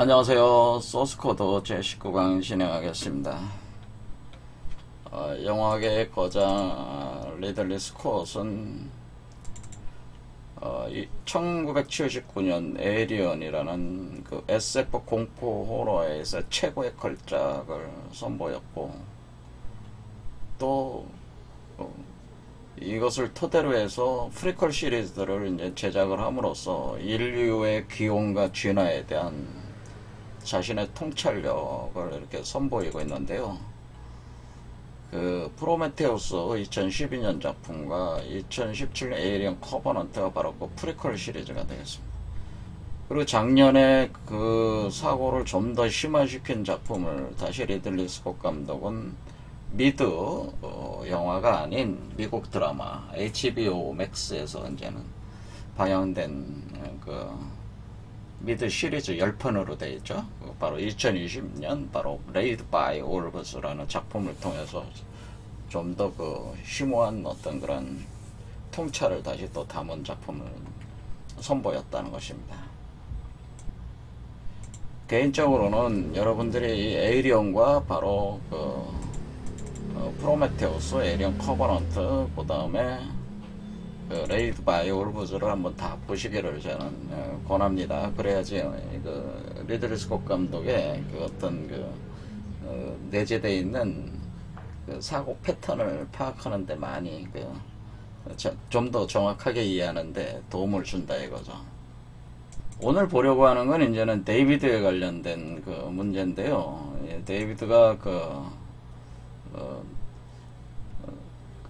안녕하세요. 소스코드 제19강 진행하겠습니다. 영화계의 거장 리들리 스콧은 1979년 에이리언이라는 그 SF 공포 호러에서 최고의 걸작을 선보였고, 또 이것을 토대로 해서 프리퀄 시리즈들을 이제 제작을 함으로써 인류의 기원과 진화에 대한 자신의 통찰력을 이렇게 선보이고 있는데요. 그 프로메테우스 2012년 작품과 2017년 에이리언 커버넌트가 바로 그 프리퀄 시리즈가 되겠습니다. 그리고 작년에 그 사고를 좀 더 심화시킨 작품을 다시 리들리 스콧 감독은 미드 영화가 아닌 미국 드라마 HBO 맥스에서 이제는 방영된 그 미드 시리즈 10편으로 되어 있죠. 바로 2020년 바로 레이드 바이 올브스라는 작품을 통해서 좀 더 그 심오한 어떤 그런 통찰을 다시 또 담은 작품을 선보였다는 것입니다. 개인적으로는 여러분들이 이 에이리언과 바로 그 프로메테우스, 에이리언 커버넌트, 그 다음에 레이드 바이 올브즈를 한번 다 보시기를 저는 권합니다. 그래야지 그 리들리 스콧 감독의 그 어떤 그 내재되어 있는 그 사고 패턴을 파악하는데 많이 좀 더 정확하게 이해하는데 도움을 준다 이거죠. 오늘 보려고 하는 건 이제는 데이비드에 관련된 그 문제인데요. 데이비드가 그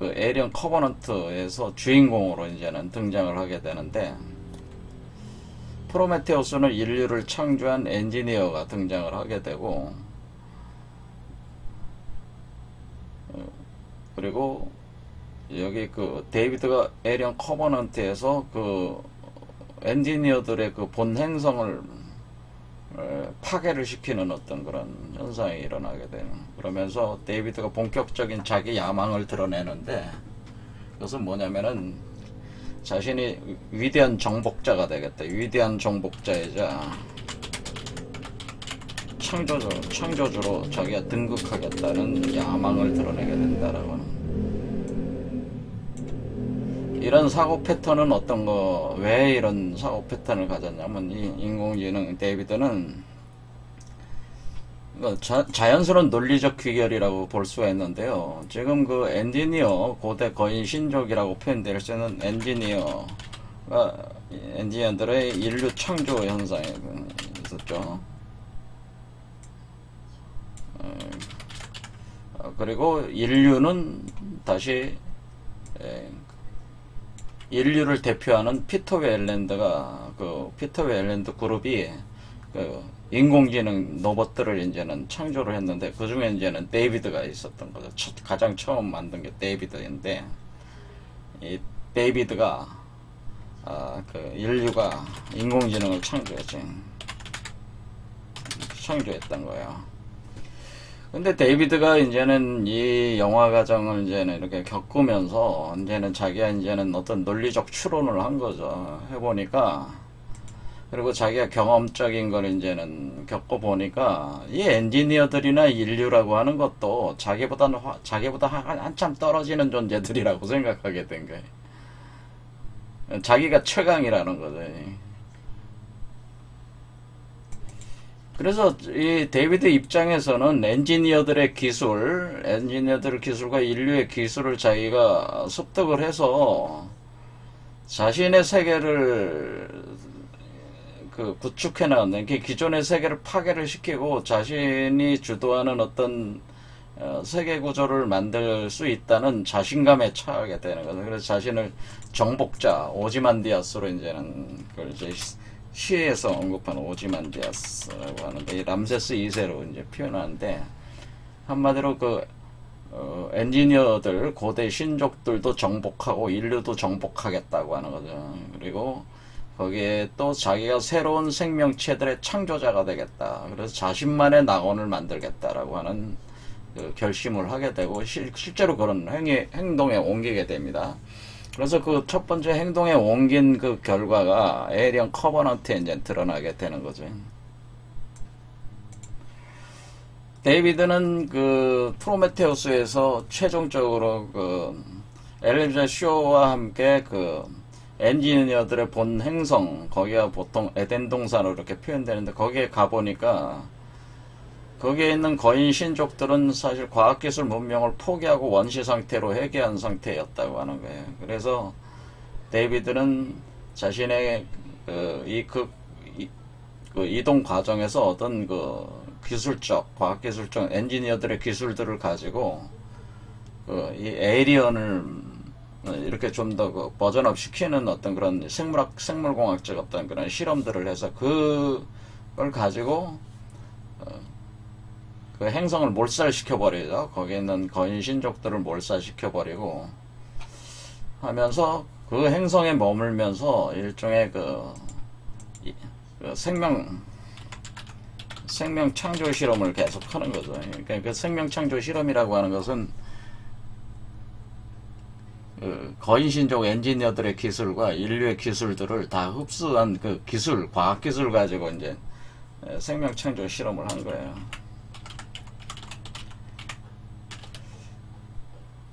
에이리언 커버넌트에서 주인공으로 이제는 등장을 하게 되는데, 프로메테우스는 인류를 창조한 엔지니어가 등장을 하게 되고, 그리고 여기 그 데이비드가 에이리언 커버넌트에서 그 엔지니어들의 그 본 행성을 파괴를 시키는 어떤 그런 현상이 일어나게 되는, 그러면서 데이비드가 본격적인 자기 야망을 드러내는데, 그것은 뭐냐면은 자신이 위대한 정복자가 되겠다, 위대한 정복자이자 창조주로 자기가 등극하겠다는 야망을 드러내게 된다라고 하는, 이런 사고 패턴은 어떤 거, 왜 이런 사고 패턴을 가졌냐면, 이 인공지능 데이비드는 자연스러운 논리적 귀결이라고 볼 수가 있는데요. 지금 그 엔지니어, 고대 거인 신족이라고 표현될 수 있는 엔지니어들의 인류 창조 현상이 있었죠. 그리고 인류는 다시 인류를 대표하는 피터 웰랜드가, 그 피터 웰랜드 그룹이 그 인공지능 로봇들을 이제는 창조를 했는데, 그 중에 이제는 데이비드가 있었던 거죠. 가장 처음 만든 게 데이비드인데, 이 데이비드가 그 인류가 인공지능을 창조했던 거예요. 근데 데이비드가 이제는 이 영화 과정을 이제는 이렇게 겪으면서 이제는 자기가 이제는 어떤 논리적 추론을 한 거죠. 해보니까, 그리고 자기가 경험적인 걸 이제는 겪어보니까, 이 엔지니어들이나 인류라고 하는 것도 자기보다 한참 떨어지는 존재들이라고 생각하게 된 거예요. 자기가 최강이라는 거죠. 그래서 이 데이비드 입장에서는 엔지니어들의 기술과 인류의 기술을 자기가 습득을 해서 자신의 세계를 구축해 나가는, 기존의 세계를 파괴를 시키고 자신이 주도하는 어떤 세계 구조를 만들 수 있다는 자신감에 처하게 되는 거죠. 그래서 자신을 정복자 오지만디아스로 이제는 그걸 이제 시에서 언급한 오지만디아스라고 하는데, 이 람세스 2세로 이제 표현하는데, 한마디로 엔지니어들, 고대 신족들도 정복하고 인류도 정복하겠다고 하는 거죠. 그리고 거기에 또 자기가 새로운 생명체들의 창조자가 되겠다, 그래서 자신만의 낙원을 만들겠다라고 하는 그 결심을 하게 되고, 실제로 그런 행동에 옮기게 됩니다. 그래서 그 첫 번째 행동에 옮긴 그 결과가 에이리언 커버넌트에 이제 드러나게 되는 거죠. 데이비드는 그 프로메테우스에서 최종적으로 그 엘리자 쇼와 함께 그 엔지니어들의 본 행성, 거기가 보통 에덴 동산으로 이렇게 표현되는데, 거기에 가보니까 거기에 있는 거인 신족들은 사실 과학기술 문명을 포기하고 원시 상태로 회귀한 상태였다고 하는 거예요. 그래서 데이비드는 자신의 그 이동 과정에서 어떤 그 기술적, 과학기술적 엔지니어들의 기술들을 가지고 이 에이리언을 이렇게 좀 더 그 버전업 시키는 어떤 그런 생물공학적 어떤 그런 실험들을 해서 그걸 가지고 그 행성을 몰살시켜 버리죠. 거기에 있는 거인 신족들을 몰살시켜 버리고 하면서 그 행성에 머물면서 일종의 그 생명 창조 실험을 계속 하는 거죠. 그러니까 그 생명 창조 실험이라고 하는 것은 그 거인신족 엔지니어들의 기술과 인류의 기술들을 다 흡수한 그 기술, 과학 기술 가지고 이제 생명 창조 실험을 한 거예요.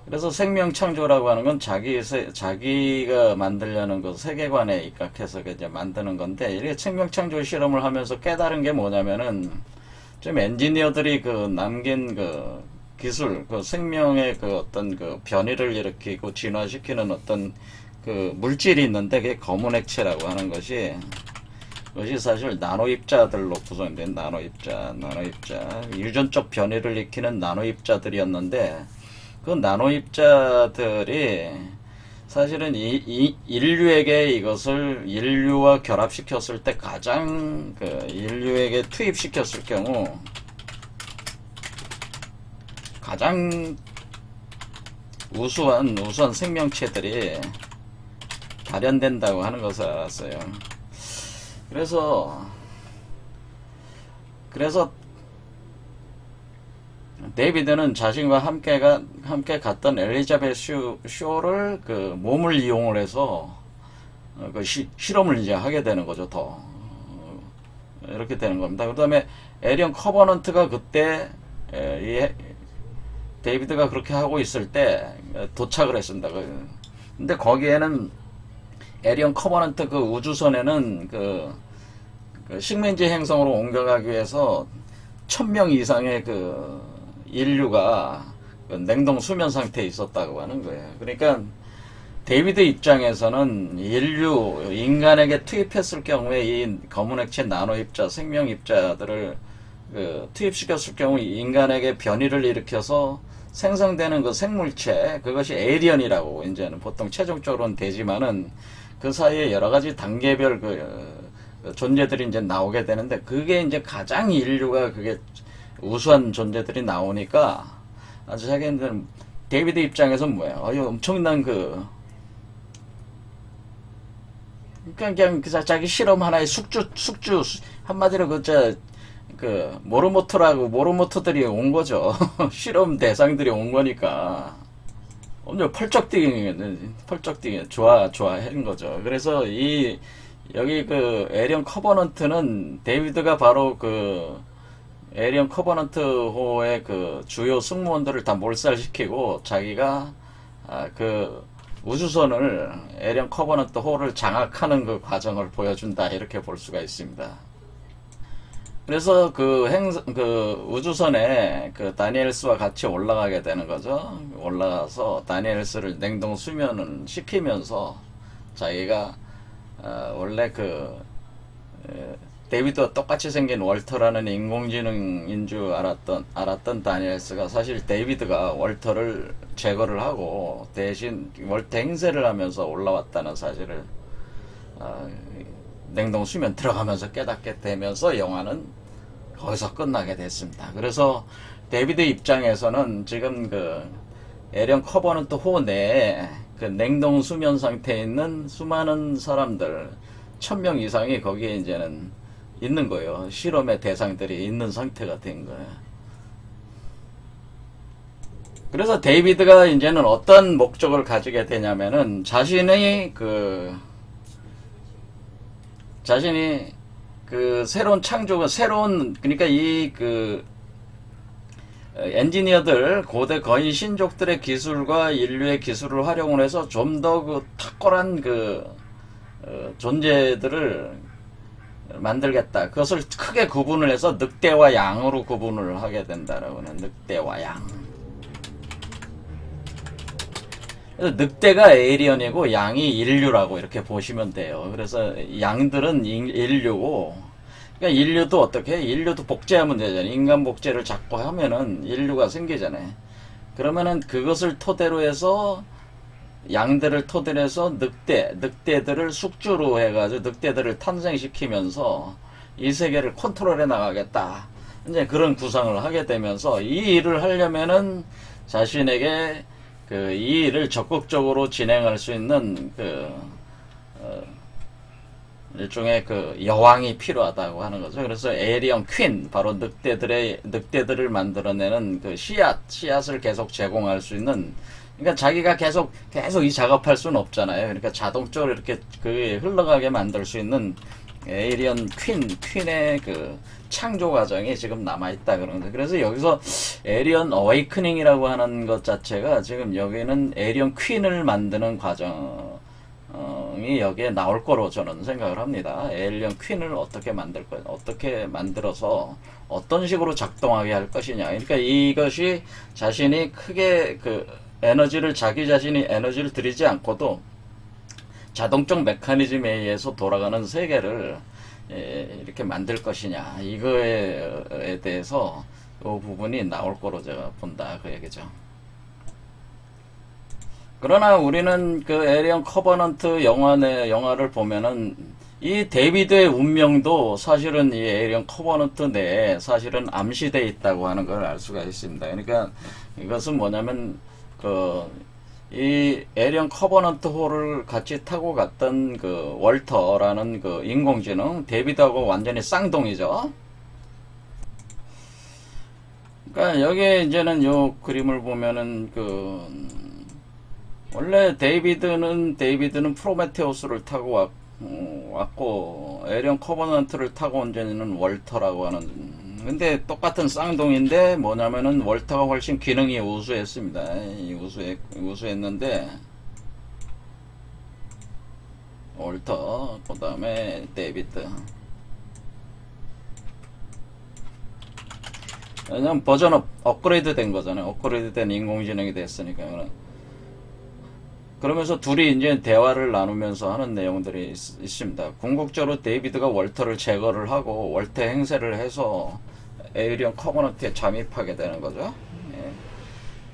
그래서 생명 창조라고 하는 건 자기가 만들려는 그 세계관에 입각해서 이제 만드는 건데, 이렇게 생명 창조 실험을 하면서 깨달은 게 뭐냐면은, 좀 엔지니어들이 그 남긴 그 기술, 그 생명의 그 어떤 그 변이를 일으키고 진화시키는 어떤 그 물질이 있는데, 그게 검은 액체라고 하는 것이 사실 나노입자들로 구성된 나노입자, 유전적 변이를 일으키는 나노입자들이었는데, 그 나노입자들이 사실은 인류에게 이것을 인류와 결합시켰을 때 가장 그 인류에게 투입시켰을 경우 가장 우수한 생명체들이 발현된다고 하는 것을 알았어요. 그래서 데이비드는 자신과 함께 갔던 엘리자베스 쇼를 그 몸을 이용을 해서 그 실험을 이제 하게 되는 거죠. 더 이렇게 되는 겁니다. 그 다음에 에리언 커버넌트가 그때 데이비드가 그렇게 하고 있을 때 도착을 했습니다. 근데 거기에는 에리언 커버넌트 그 우주선에는 그 식민지 행성으로 옮겨가기 위해서 1000명 이상의 그 인류가 냉동 수면 상태에 있었다고 하는 거예요. 그러니까 데이비드 입장에서는 인간에게 투입했을 경우에 이 검은 액체 나노입자, 생명입자들을 투입시켰을 경우 인간에게 변이를 일으켜서 생성되는 그 생물체, 그것이 에이리언이라고 이제는 보통 최종적으로는 되지만은 그 사이에 여러 가지 단계별 그 존재들이 이제 나오게 되는데, 그게 이제 가장 인류가 그게 우수한 존재들이 나오니까 아주 자기는 데이비드 입장에서는 뭐야? 엄청난 그냥 자기 실험 하나의 숙주 한마디로 모로모토들이 온 거죠. 실험 대상들이 온 거니까 엄청 펄쩍 뛰게 좋아한 거죠. 그래서 여기 그 에리언 커버넌트는 데이비드가 바로 에리언 커버넌트호의 그 주요 승무원들을 다 몰살시키고 자기가 그 우주선을 에리언 커버넌트호를 장악하는 그 과정을 보여준다, 이렇게 볼 수가 있습니다. 그래서 그 우주선에 그 다니엘스와 같이 올라가게 되는 거죠. 올라가서 다니엘스를 냉동 수면을 시키면서 자기가 원래 데이비드와 똑같이 생긴 월터라는 인공지능인 줄 알았던 다니엘스가 사실 데이비드가 월터를 제거를 하고 대신 월터 행세를 하면서 올라왔다는 사실을 냉동 수면 들어가면서 깨닫게 되면서 영화는 거기서 끝나게 됐습니다. 그래서 데이비드 입장에서는 지금 에리언 커버넌트 호 내에 그 냉동 수면 상태에 있는 수많은 사람들 1000명 이상이 거기에 이제는 있는 거예요. 실험의 대상들이 있는 상태가 된 거예요. 그래서 데이비드가 이제는 어떤 목적을 가지게 되냐면은 자신이 새로운 창조가 그러니까 엔지니어들, 고대 거인 신족들의 기술과 인류의 기술을 활용을 해서 좀 더 그 탁월한 존재들을 만들겠다. 그것을 크게 구분을 해서 늑대와 양으로 구분을 하게 된다라고 하는, 늑대와 양. 그래서 늑대가 에이리언이고 양이 인류라고 이렇게 보시면 돼요. 그래서 양들은 인류고, 그러니까 인류도 어떻게 해? 인류도 복제하면 되잖아요. 인간 복제를 자꾸 하면은 인류가 생기잖아요. 그러면은 그것을 토대로 해서 양들을 토대로 해서 늑대들을 숙주로 해가지고 늑대들을 탄생시키면서 이 세계를 컨트롤해 나가겠다. 이제 그런 구상을 하게 되면서 이 일을 하려면은 자신에게 이 일을 적극적으로 진행할 수 있는 일종의 여왕이 필요하다고 하는 거죠. 그래서 에이리언 퀸, 바로 늑대들을 만들어내는 씨앗을 계속 제공할 수 있는, 그러니까 자기가 계속 이 작업할 수는 없잖아요. 그러니까 자동적으로 이렇게 흘러가게 만들 수 있는 에이리언 퀸의 창조 과정이 지금 남아있다 그러는 거죠. 그래서 여기서 에이리언 어웨이크닝이라고 하는 것 자체가 지금 여기는 에이리언 퀸을 만드는 과정이 여기에 나올 거로 저는 생각을 합니다. 에이리언 퀸을 어떻게 만들 거냐, 어떻게 만들어서 어떤 식으로 작동하게 할 것이냐. 그러니까 이것이 자신이 크게 자기 자신이 에너지를 들이지 않고도 자동적 메커니즘에 의해서 돌아가는 세계를 이렇게 만들 것이냐, 이거에 대해서 이 부분이 나올 거로 제가 본다, 그 얘기죠. 그러나 우리는 에이리언 커버넌트 영화를 보면은 이 데이비드의 운명도 사실은 이 에이리언 커버넌트 내에 사실은 암시되어 있다고 하는 걸 알 수가 있습니다. 그러니까 이것은 뭐냐면 이 에이리언 커버넌트 호를 같이 타고 갔던 월터라는 인공지능, 데이비드하고 완전히 쌍둥이죠. 그러니까 여기에 이제는 요 그림을 보면은 원래 데이비드는 프로메테우스를 타고 왔고 에이리언 커버넌트를 타고 온 쟤는 월터라고 하는, 근데 똑같은 쌍둥이인데 뭐냐면은 월터가 훨씬 기능이 우수했습니다. 우수했는데 월터, 그 다음에 데이비드. 왜냐면 버전 업그레이드 된 거잖아요. 업그레이드 된 인공지능이 됐으니까. 그러면서 둘이 이제 대화를 나누면서 하는 내용들이 있습니다. 궁극적으로 데이비드가 월터를 제거를 하고 월터 행세를 해서 에이리언 커버넌트에 잠입하게 되는 거죠. 예.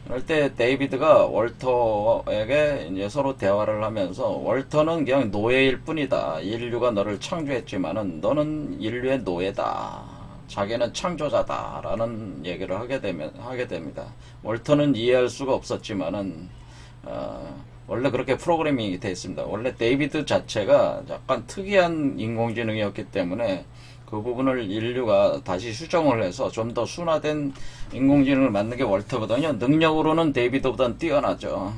그럴 때 데이비드가 월터에게 이제 서로 대화를 하면서, 월터는 그냥 노예일 뿐이다. 인류가 너를 창조했지만은 너는 인류의 노예다. 자기는 창조자다. 라는 얘기를 하게 됩니다. 월터는 이해할 수가 없었지만은, 원래 그렇게 프로그래밍이 되어 있습니다. 원래 데이비드 자체가 약간 특이한 인공지능이었기 때문에 그 부분을 인류가 다시 수정을 해서 좀 더 순화된 인공지능을 만든 게 월터거든요. 능력으로는 데이비드보다는 뛰어나죠.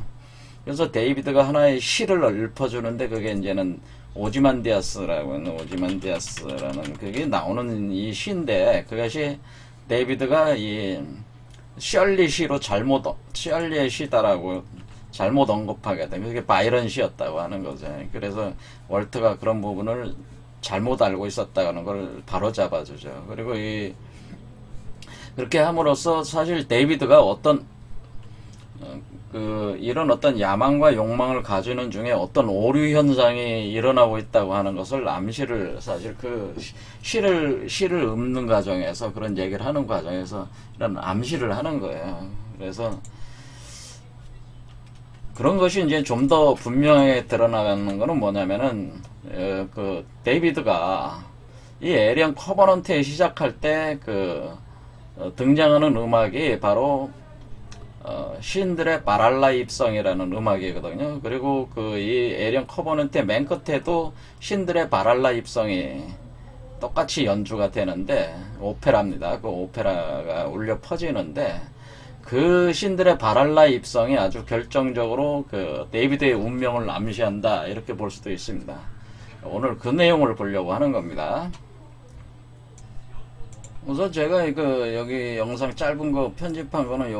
그래서 데이비드가 하나의 시를 읊어주는데, 그게 이제는 오지만디아스라고 하는, 그게 나오는 이 시인데, 그것이 데이비드가 이 셜리의 시다라고 잘못 언급하게 되면 그게 바이런 시였다고 하는 거죠. 그래서 월터가 그런 부분을 잘못 알고 있었다는 걸 바로 잡아주죠. 그리고 그렇게 함으로써 사실 데이비드가 이런 어떤 야망과 욕망을 가지는 중에 어떤 오류 현상이 일어나고 있다고 하는 것을 암시를, 사실 시를 읊는 과정에서, 그런 얘기를 하는 과정에서 이런 암시를 하는 거예요. 그래서 그런 것이 이제 좀 더 분명하게 드러나가는 거는 뭐냐면은, 데이비드가 이 에이리언 커버넌트에 시작할 때 등장하는 음악이 바로 시인들의 바랄라 입성이라는 음악이거든요. 그리고 이 에이리언 커버넌트의 맨 끝에도 신들의 바랄라 입성이 똑같이 연주가 되는데, 오페라입니다. 그 오페라가 울려 퍼지는데, 그 신들의 바랄라 입성이 아주 결정적으로 데이비드의 운명을 암시한다, 이렇게 볼 수도 있습니다. 오늘 그 내용을 보려고 하는 겁니다. 우선 제가 여기 영상 짧은 거 편집한 거는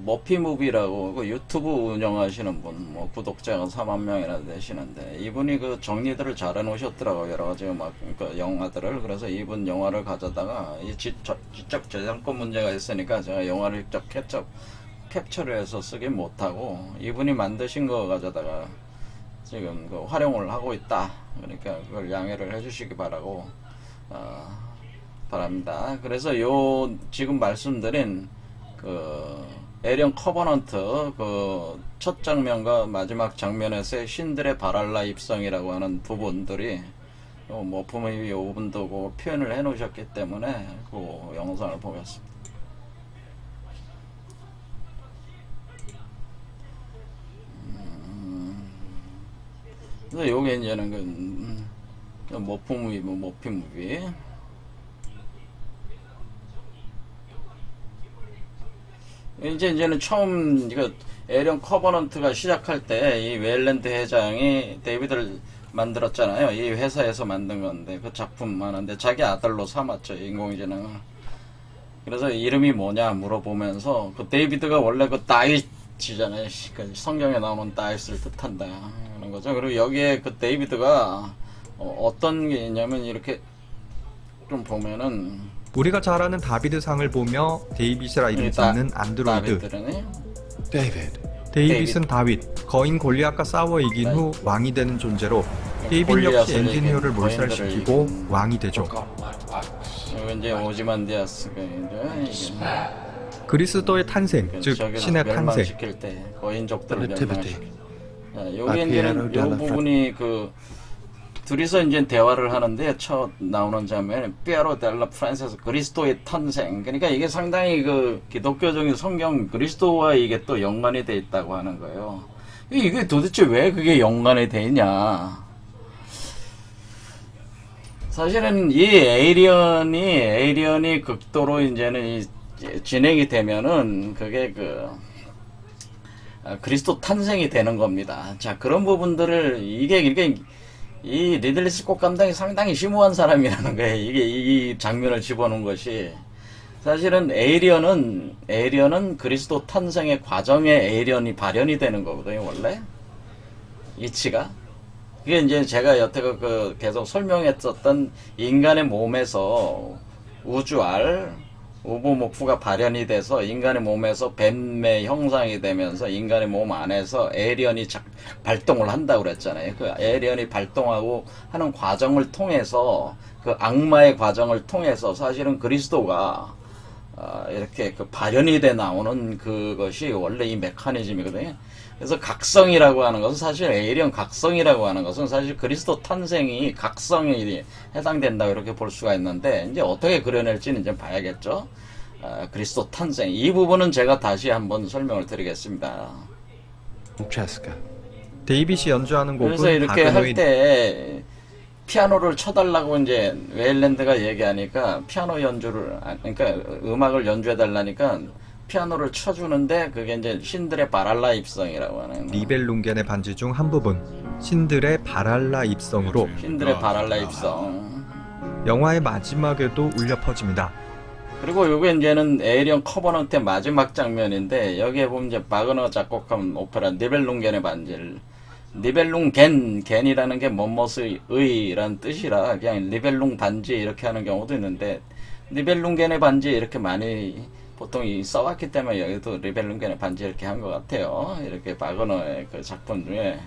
머피무비라고 유튜브 운영하시는 분, 뭐 구독자가 4만 명이나 되시는데, 이분이 정리들을 잘 해놓으셨더라고요. 여러 가지 영화들을. 그래서 이분 영화를 가져다가 지적 저작권 문제가 있으니까 제가 영화를 직접 캡처를 해서 쓰긴 못하고, 이분이 만드신 거 가져다가 지금 활용을 하고 있다. 그러니까 그걸 양해를 해주시기 바라고, 바랍니다. 그래서 지금 말씀드린 에리언 커버넌트 첫 장면과 마지막 장면에서의 신들의 바랄라 입성이라고 하는 두 분들이 머프무비 5분도 표현을 해 놓으셨기 때문에 그 영상을 보겠습니다. 그래서 요게 이제는 머피무비 이제는 처음 에리언 커버넌트가 시작할 때 이 웰랜드 회장이 데이비드를 만들었잖아요. 이 회사에서 만든 건데 그 작품 하는데 자기 아들로 삼았죠, 인공지능을. 그래서 이름이 뭐냐 물어보면서 데이비드가 원래 다윗이잖아요. 성경에 나오는 다윗을 뜻한다 하는 거죠. 그리고 여기에 데이비드가 어떤 게 있냐면 이렇게 좀 보면은 우리가 잘 아는 다비드상을 보며 데이빗이라 이름 짓는 안드로이드. 데이빗은 다윗, 거인 골리앗과 싸워 이긴 후 왕이 되는 존재로 데이빗 역시 엔지니어를 몰살시키고 왕이 되죠. 이제 오지만디아스가 그리스도의 탄생, 즉 신의 탄생. 시킬 때 거인족들을 멸망시켜. 여기 이제는 이 부분이 둘이서 이제 대화를 하는데 첫 나오는 장면에 피에로 델라 프란세스 그리스도의 탄생. 그러니까 이게 상당히 기독교적인 성경 그리스도와 이게 또 연관이 돼 있다고 하는 거예요. 이게 도대체 왜 그게 연관이 돼 있냐? 사실은 이 에이리언이 극도로 이제는 진행이 되면은 그게 그리스도 탄생이 되는 겁니다. 자, 그런 부분들을 이 리들리 스콧 감독이 상당히 심오한 사람이라는 거예요. 이 장면을 집어넣은 것이. 사실은 에이리언은 그리스도 탄생의 과정에 에이리언이 발현이 되는 거거든요, 원래. 이치가. 그게 이제 제가 여태껏 계속 설명했었던 인간의 몸에서 우주알, 우부목프가 발현이 돼서 인간의 몸에서 뱀의 형상이 되면서 인간의 몸 안에서 에이리언이 발동을 한다고 그랬잖아요. 그 에이리언이 발동하고 하는 과정을 통해서 악마의 과정을 통해서 사실은 그리스도가 이렇게 발현이 돼 나오는 그것이 원래 이 메커니즘이거든요. 그래서 각성이라고 하는 것은 사실 에이리언 각성이라고 하는 것은 사실 그리스도 탄생이 각성이 해당된다고 이렇게 볼 수가 있는데 이제 어떻게 그려낼지는 이제 봐야겠죠. 그리스도 탄생 이 부분은 제가 다시 한번 설명을 드리겠습니다. 데이빗이 연주하는 곡은 그래서 이렇게 할 때 피아노를 쳐달라고 이제 웨일랜드가 얘기하니까 피아노 연주를 그러니까 음악을 연주해 달라니까 피아노를 쳐주는데 그게 이제 신들의 바랄라 입성이라고 하는 니벨룽겐의 반지 중 한 부분 신들의 바랄라 입성으로 신들의 바랄라 입성 영화의 마지막에도 울려 퍼집니다. 그리고 요게 이제는 에이리언 커버넌트의 마지막 장면인데 여기에 보면 이제 바그너 작곡한 오페라 니벨룽겐의 반지를 니벨룽겐이라는 게 뭐뭇의 의란 뜻이라 그냥 니벨룽 반지 이렇게 하는 경우도 있는데 니벨룽겐의 반지 이렇게 많이 보통 써왔기 때문에 여기도 니벨룽겐의 반지 이렇게 한 것 같아요. 이렇게 바그너의 그 작품 중에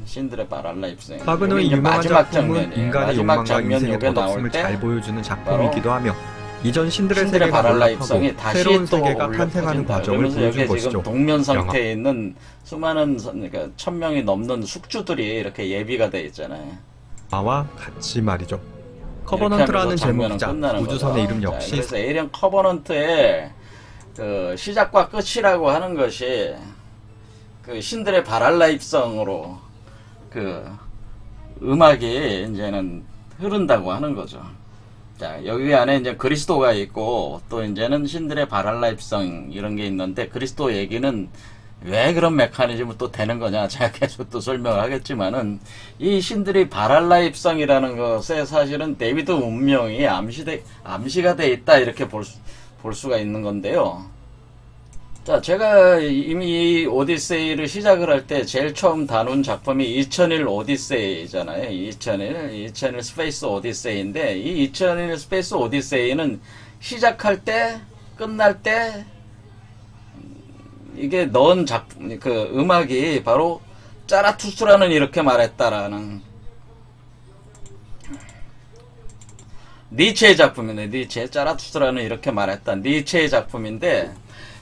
신들의 바랄라 입성. 바그너의 유명한 작품은 인간의 욕망과 인생의 덧없음을 잘 보여주는 작품이기도 하며 이전 신들의 세계가 바랄라 입성이 다시 새로운 세계가 탄생하는 과정을 보여준 것이죠. 지금 동면 상태에 있는 수많은 그러니까 1000명이 넘는 숙주들이 이렇게 예비가 돼 있잖아요. 나와 같이 말이죠. 커버넌트라는 제목이자 우주선의 이름 역시 그래서 에이리언 커버넌트의 그 시작과 끝이라고 하는 것이 그 신들의 바랄라 입성으로 그 음악이 이제는 흐른다고 하는 거죠. 자, 여기 안에 이제 그리스도가 있고 또 이제는 신들의 바랄라 입성 이런 게 있는데 그리스도 얘기는 왜 그런 메커니즘은 또 되는 거냐, 제가 계속 또 설명을 하겠지만은, 이 신들이 바랄라 입성이라는 것에 사실은 데이비드 운명이 암시가 돼 있다, 이렇게 볼 수가 있는 건데요. 자, 제가 이미 이 오디세이를 시작을 할 때 제일 처음 다룬 작품이 2001 오디세이잖아요. 2001 스페이스 오디세이인데, 이 2001 스페이스 오디세이는 시작할 때, 끝날 때, 이게 넣은 작품, 그 음악이 바로 짜라투스라는 이렇게 말했다라는 니체의 작품인데, 니체, 짜라투스라는 이렇게 말했다. 니체의 작품인데,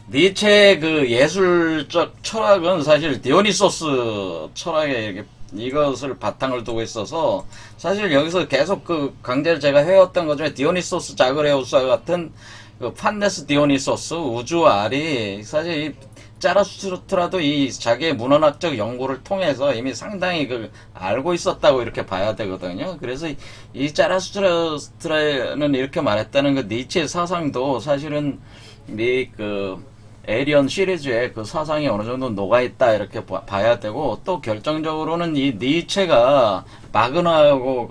니체의 그 예술적 철학은 사실 디오니소스 철학에 이것을 바탕을 두고 있어서, 사실 여기서 계속 그 강제를 제가 해왔던 것 중에 디오니소스 자그레우스와 같은 그 판네스 디오니소스, 우주알이 사실 이 짜라투스라도 이 자기의 문헌학적 연구를 통해서 이미 상당히 그 알고 있었다고 이렇게 봐야 되거든요. 그래서 이 짜라투스라는 이렇게 말했다는 그 니체의 사상도 사실은 그 에이리언 시리즈의 그 사상이 어느 정도 녹아있다 이렇게 봐야 되고, 또 결정적으로는 이 니체가 마그너하고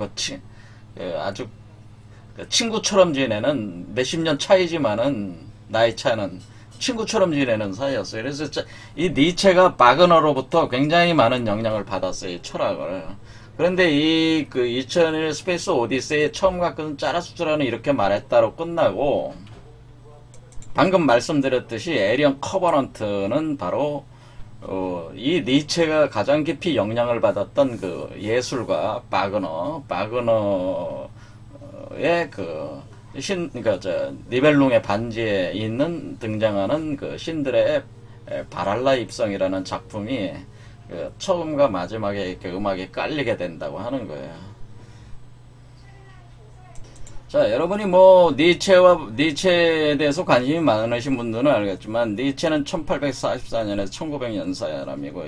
아주 친구처럼 지내는, 몇십 년 차이지만은 나이 차는 친구처럼 지내는 사이였어요. 그래서 이 니체가 바그너로부터 굉장히 많은 영향을 받았어요, 이 철학을. 그런데 이 그 2001 스페이스 오디세이의 처음 갖고는 짜라투스라는 이렇게 말했다로 끝나고, 방금 말씀드렸듯이 에리언 커버넌트는 바로 이 니체가 가장 깊이 영향을 받았던 그 예술가 바그너의 그 그러니까 니벨룽의 반지에 등장하는 그 신들의 바랄라 입성이라는 작품이 그 처음과 마지막에 이렇게 음악이 깔리게 된다고 하는 거예요. 자, 여러분이 뭐 니체에 대해서 관심이 많으신 분들은 알겠지만, 니체는 1844년에서 1900년 사람이고,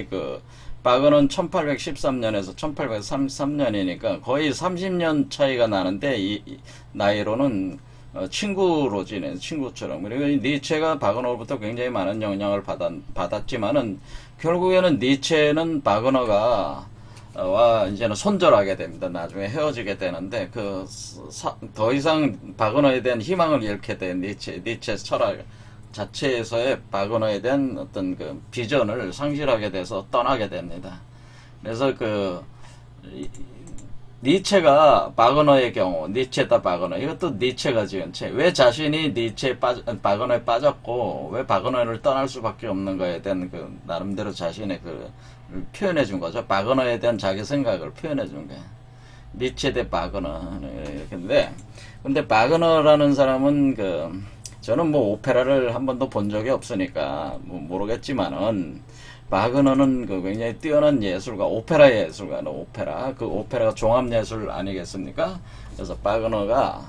그 바그는 1813년에서 1833년이니까 거의 30년 차이가 나는데, 이 나이로는 친구로 지낸, 친구처럼. 그리고 니체가 바그너로부터 굉장히 많은 영향을 받았지만은, 결국에는 니체는 바그너가 와 이제는 손절하게 됩니다. 나중에 헤어지게 되는데, 더 이상 바그너에 대한 희망을 잃게 된 니체 철학 자체에서의 바그너에 대한 어떤 그 비전을 상실하게 돼서 떠나게 됩니다. 그래서 니체가 바그너의 경우, 니체다 바그너, 이것도 니체가 지은 책. 왜 자신이 바그너에 빠졌고, 왜 바그너를 떠날 수밖에 없는 거에 대한 그 나름대로 자신의 표현해 준 거죠. 바그너에 대한 자기 생각을 표현해 준 거예요. 니체 대 바그너. 근데 바그너라는 사람은 저는 뭐 오페라를 한 번도 본 적이 없으니까 모르겠지만은, 바그너는 굉장히 뛰어난 예술가, 오페라 예술가는 오페라가 종합예술 아니겠습니까? 그래서 바그너가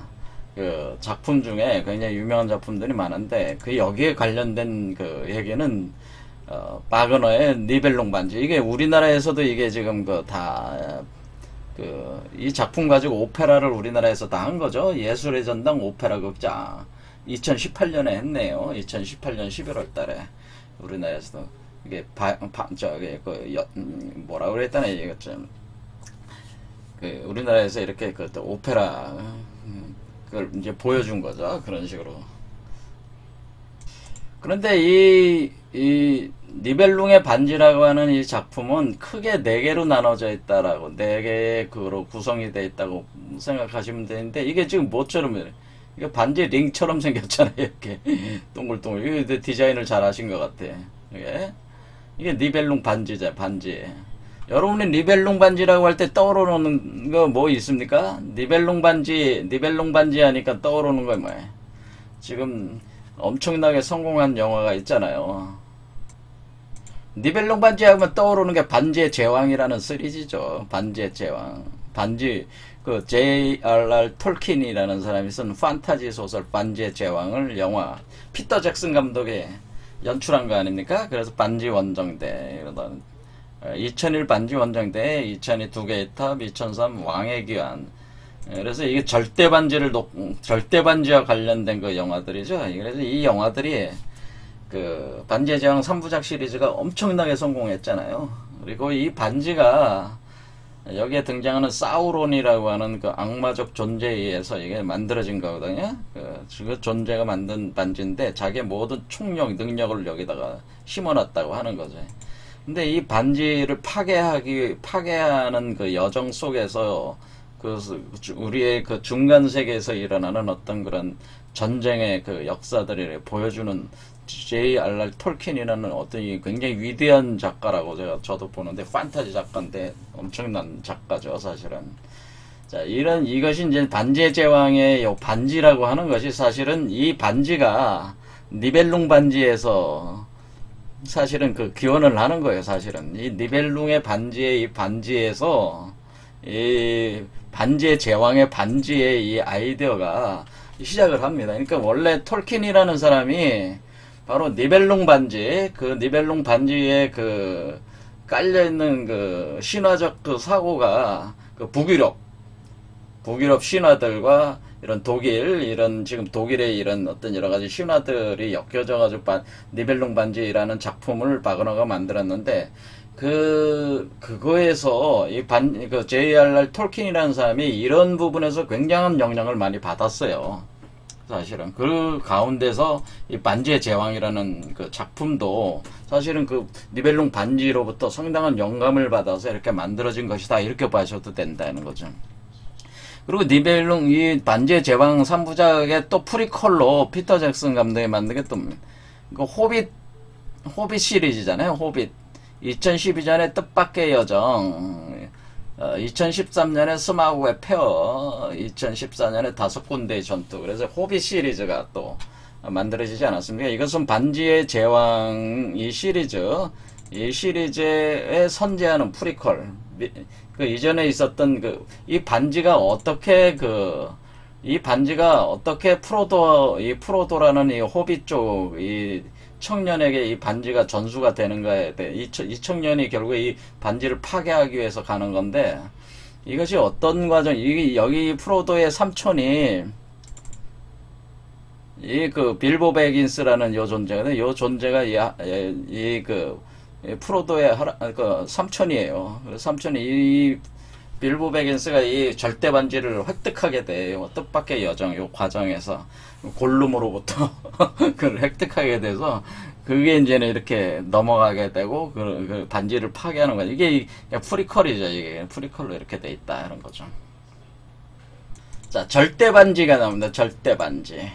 작품 중에 굉장히 유명한 작품들이 많은데, 여기에 관련된 얘기는 바그너의 니벨룽 반지. 이게 우리나라에서도 이게 지금 이 작품 가지고 오페라를 우리나라에서 다 한 거죠. 예술의 전당 오페라 극장 2018년에 했네요. 2018년 11월 달에 우리나라에서도. 이게 뭐라 그랬다네, 이거 좀. 우리나라에서 이렇게 오페라 그걸 이제 보여준 거죠. 그런 식으로. 그런데 이 니벨룽의 반지라고 하는 이 작품은 크게 4개로 나눠져 있다라고, 4개의 그로 구성이 되어 있다고 생각하시면 되는데, 이게 지금 뭐처럼, 이게 반지 링처럼 생겼잖아요. 이렇게 동글동글. 이게 디자인을 잘 하신 것 같아. 이게 니벨룽 반지죠, 반지. 여러분이 니벨룽 반지라고 할 때 떠오르는 거 뭐 있습니까? 니벨룽 반지 하니까 떠오르는 거 뭐예요? 지금 엄청나게 성공한 영화가 있잖아요. 니벨룽 반지 하면 떠오르는 게 반지의 제왕이라는 시리즈죠. 반지의 제왕. J.R.R. 톨킨이라는 사람이 쓴 판타지 소설 반지의 제왕을 영화, 피터 잭슨 감독의 연출한 거 아닙니까? 그래서 반지 원정대, 2001 반지 원정대, 2002 두 개의 탑, 2003 왕의 귀환. 그래서 이게 절대 반지와 관련된 그 영화들이죠. 그래서 이 영화들이 그 반지의 제왕 3부작 시리즈가 엄청나게 성공했잖아요. 그리고 이 반지가 여기에 등장하는 사우론이라고 하는 그 악마적 존재에 의해서 이게 만들어진 거거든요. 그 존재가 만든 반지인데 자기의 모든 총력, 능력을 여기다가 심어놨다고 하는 거죠. 근데 이 반지를 파괴하는 그 여정 속에서 그 우리의 그 중간 세계에서 일어나는 어떤 그런 전쟁의 그 역사들을 보여주는 J.R.R. 톨킨이라는 어떤 굉장히 위대한 작가라고 저도 보는데, 판타지 작가인데 엄청난 작가죠, 사실은. 자, 이것이 이제 반지의 제왕의 요 반지라고 하는 것이 사실은 이 반지가 니벨룽 반지에서 사실은 그 기원을 하는 거예요, 사실은. 이 니벨룽의 반지의 이 반지에서 이 반지의 제왕의 반지의 이 아이디어가 시작을 합니다. 그러니까 원래 톨킨이라는 사람이 바로 니벨룽 반지, 그 니벨룽 반지에 그 깔려있는 그 신화적 그 사고가 그 북유럽 신화들과 이런 독일, 이런 지금 독일의 이런 어떤 여러 가지 신화들이 엮여져가지고 니벨룽 반지라는 작품을 바그너가 만들었는데, 그거에서 그 J.R.R. 톨킨이라는 사람이 이런 부분에서 굉장한 영향을 많이 받았어요. 사실은 그 가운데서 이 반지의 제왕이라는 그 작품도 사실은 그 니벨룽 반지로부터 상당한 영감을 받아서 이렇게 만들어진 것이다, 이렇게 봐셔도 된다는 거죠. 그리고 니벨룽 이 반지의 제왕 3부작의 또 프리퀄로 피터 잭슨 감독이 만든 게 또 그 호빗 시리즈잖아요. 호빗. 2012년에 뜻밖의 여정, 2013년에 스마우의 페어, 2014년에 5군데의 전투. 그래서 호빗 시리즈가 또 만들어지지 않았습니까? 이것은 반지의 제왕 이 시리즈에 선제하는 프리퀄. 그 이전에 있었던 이 반지가 어떻게 프로도라는 이 호빗 쪽 이 청년에게 이 반지가 전수가 되는가에 대해 이 청년이 결국에 이 반지를 파괴하기 위해서 가는 건데, 이것이 어떤 과정, 여기 프로도의 삼촌이 그 빌보 베긴스라는 요 존재거든요. 요 존재가 프로도의 삼촌이에요. 삼촌이 이 빌보 베긴스가 이 절대 반지를 획득하게 돼요. 뜻밖의 여정, 요 과정에서 골룸으로부터 그걸 획득하게 돼서, 그게 이제는 이렇게 넘어가게 되고 그 반지를 파괴하는 거죠. 이게 프리퀄이죠. 이게 프리퀄로 이렇게 돼 있다, 이런 거죠. 자, 절대 반지가 나옵니다. 절대 반지.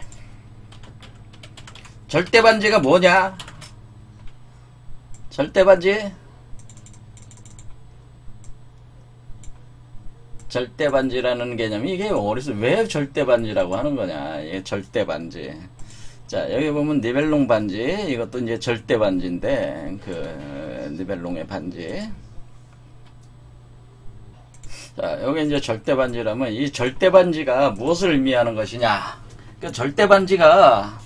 절대 반지가 뭐냐? 절대 반지? 절대 반지라는 개념이 이게 어디서 왜 절대 반지라고 하는 거냐? 이게 절대 반지. 자, 여기 보면 니벨룽 반지, 이것도 이제 절대 반지인데, 그 니벨룽의 반지. 자, 여기 이제 절대 반지라면 이 절대 반지가 무엇을 의미하는 것이냐? 그 절대 반지가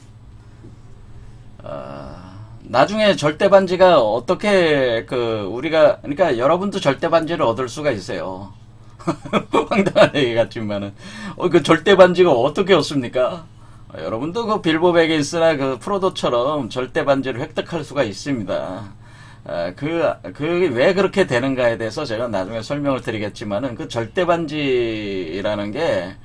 나중에 절대 반지가 어떻게 그러니까 여러분도 절대 반지를 얻을 수가 있어요. 황당한 얘기 같지만은 그 절대 반지가 어떻게 얻습니까? 여러분도 그 빌보 베긴스나 그 프로도처럼 절대 반지를 획득할 수가 있습니다. 왜 그렇게 되는가에 대해서 제가 나중에 설명을 드리겠지만은, 그 절대 반지라는 게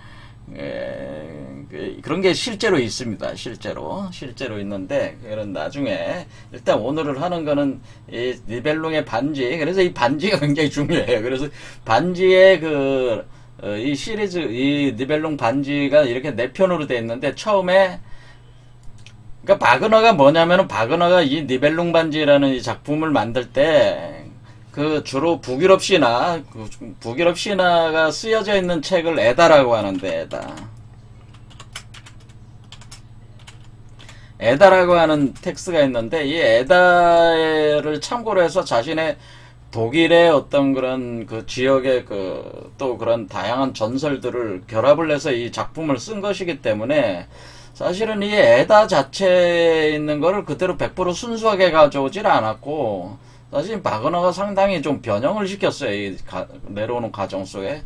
그런 게 실제로 있습니다. 실제로 있는데, 그런 나중에, 일단 오늘을 하는 거는 이 니벨룽의 반지. 그래서 이 반지가 굉장히 중요해요. 그래서 반지의 이 시리즈, 이 니벨룽 반지가 이렇게 4편으로 되어 있는데, 처음에, 그러니까 바그너가 뭐냐면은, 바그너가 이 니벨룽 반지라는 이 작품을 만들 때, 주로 북유럽 신화가 쓰여져 있는 책을 에다라고 하는데, 에다라고 하는 텍스트가 있는데, 이 에다를 참고로 해서 자신의 독일의 어떤 그런 그 지역의 또 그런 다양한 전설들을 결합을 해서 이 작품을 쓴 것이기 때문에, 사실은 이 에다 자체에 있는 거를 그대로 100% 순수하게 가져오질 않았고, 사실 바그너가 상당히 좀 변형을 시켰어요. 이 내려오는 과정 속에.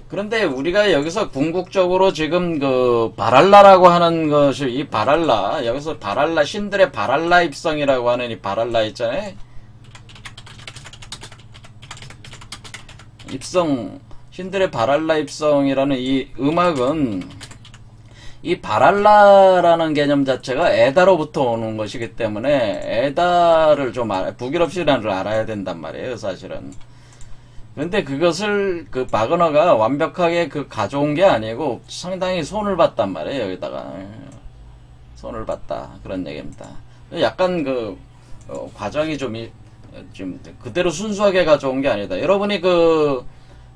그런데 우리가 여기서 궁극적으로 지금 그 바랄라라고 하는 것이, 이 바랄라, 여기서 바랄라, 신들의 바랄라 입성이라고 하는 이 바랄라 있잖아요. 입성, 신들의 바랄라 입성이라는 이 음악은, 이 바랄라라는 개념 자체가 에다로부터 오는 것이기 때문에 에다를 좀 북유럽 신화를 알아야 된단 말이에요, 사실은. 근데 그것을 그 바그너가 완벽하게 그 가져온 게 아니고 상당히 손을 봤단 말이에요. 여기다가 손을 봤다, 그런 얘기입니다. 약간 그 과정이 좀 그대로 순수하게 가져온 게 아니다. 여러분이 그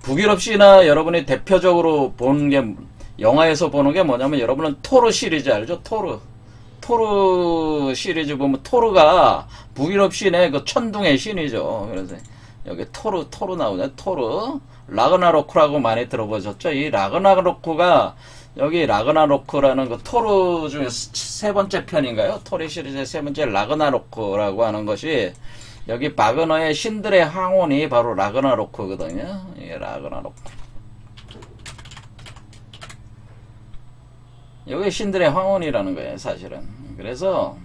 북유럽 신화 여러분이 대표적으로 보는 게, 영화에서 보는 게 뭐냐면, 여러분은 토르 시리즈 알죠? 토르 시리즈 보면 토르가 북유럽 신의 그 천둥의 신이죠. 그래서 여기 토르 나오네. 토르. 라그나로크라고 많이 들어보셨죠? 이 라그나로크가, 여기 라그나로크라는 그 토르 중에 세 번째 편인가요? 토르 시리즈의 세 번째 라그나로크라고 하는 것이, 여기 바그너의 신들의 황혼이 바로 라그나로크거든요. 이게 라그나로크. 여기 신들의 황혼이라는 거예요, 사실은. 그래서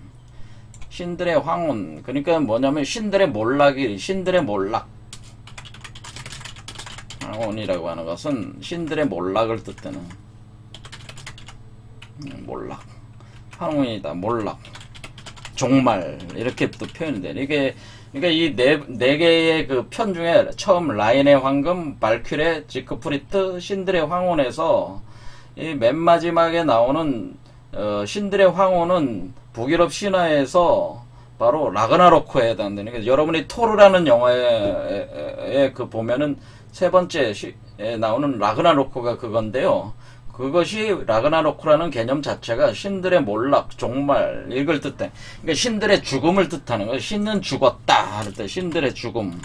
신들의 황혼, 그러니까 뭐냐면 신들의 몰락이, 신들의 몰락. 황혼이라고 하는 것은 신들의 몰락을 뜻하는, 몰락. 황혼이다, 몰락. 종말, 이렇게 또 표현이 돼. 이게, 그러니까 이 네 개의 그 편 중에 처음 라인의 황금, 발퀴레, 지크프리트, 신들의 황혼에서 이 맨 마지막에 나오는 신들의 황혼은 북유럽 신화에서 바로 라그나로크에 해당되는, 그러니까 여러분이 토르라는 영화에 그 보면은 세 번째에 나오는 라그나로크가 그건데요. 그것이 라그나로크라는 개념 자체가 신들의 몰락, 종말, 이걸 뜻해. 그러니까 신들의 죽음을 뜻하는 거예요. 신은 죽었다 할 때 신들의 죽음.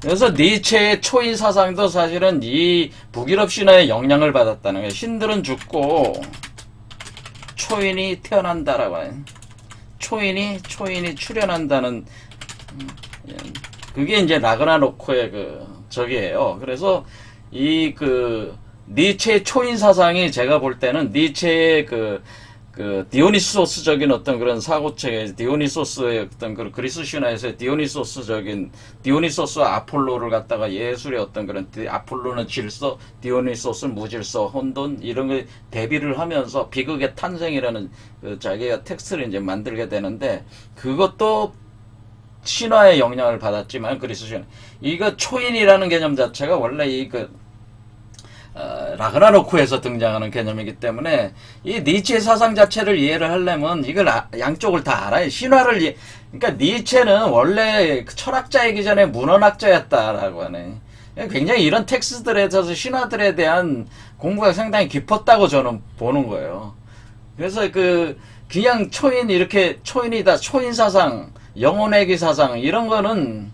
그래서 니체의 초인 사상도 사실은 이 북유럽 신화의 영향을 받았다는 거예요. 신들은 죽고 초인이 태어난다라고 해요. 초인이 출현한다는, 그게 이제 라그나로크의 그 적이에요. 그래서 이 그 니체의 초인 사상이, 제가 볼 때는 니체의 그 디오니소스적인 어떤 그런 사고체계, 디오니소스의 어떤 그 그리스 신화에서의 디오니소스적인, 디오니소스와 아폴로를 갖다가 예술의 어떤 그런, 아폴로는 질서, 디오니소스는 무질서, 혼돈, 이런 걸 대비를 하면서 비극의 탄생이라는 그 자기가 텍스트를 이제 만들게 되는데, 그것도 신화의 영향을 받았지만, 그리스 신화. 이거 초인이라는 개념 자체가 원래 라그나로크에서 등장하는 개념이기 때문에, 이 니체 사상 자체를 이해를 하려면 이걸 양쪽을 다 알아야, 신화를 그러니까 니체는 원래 철학자이기 전에 문헌학자였다라고 하네. 굉장히 이런 텍스트들에 있어서 신화들에 대한 공부가 상당히 깊었다고 저는 보는 거예요. 그래서 그냥 초인, 이렇게 초인이다, 초인 사상, 영혼의기 사상, 이런 거는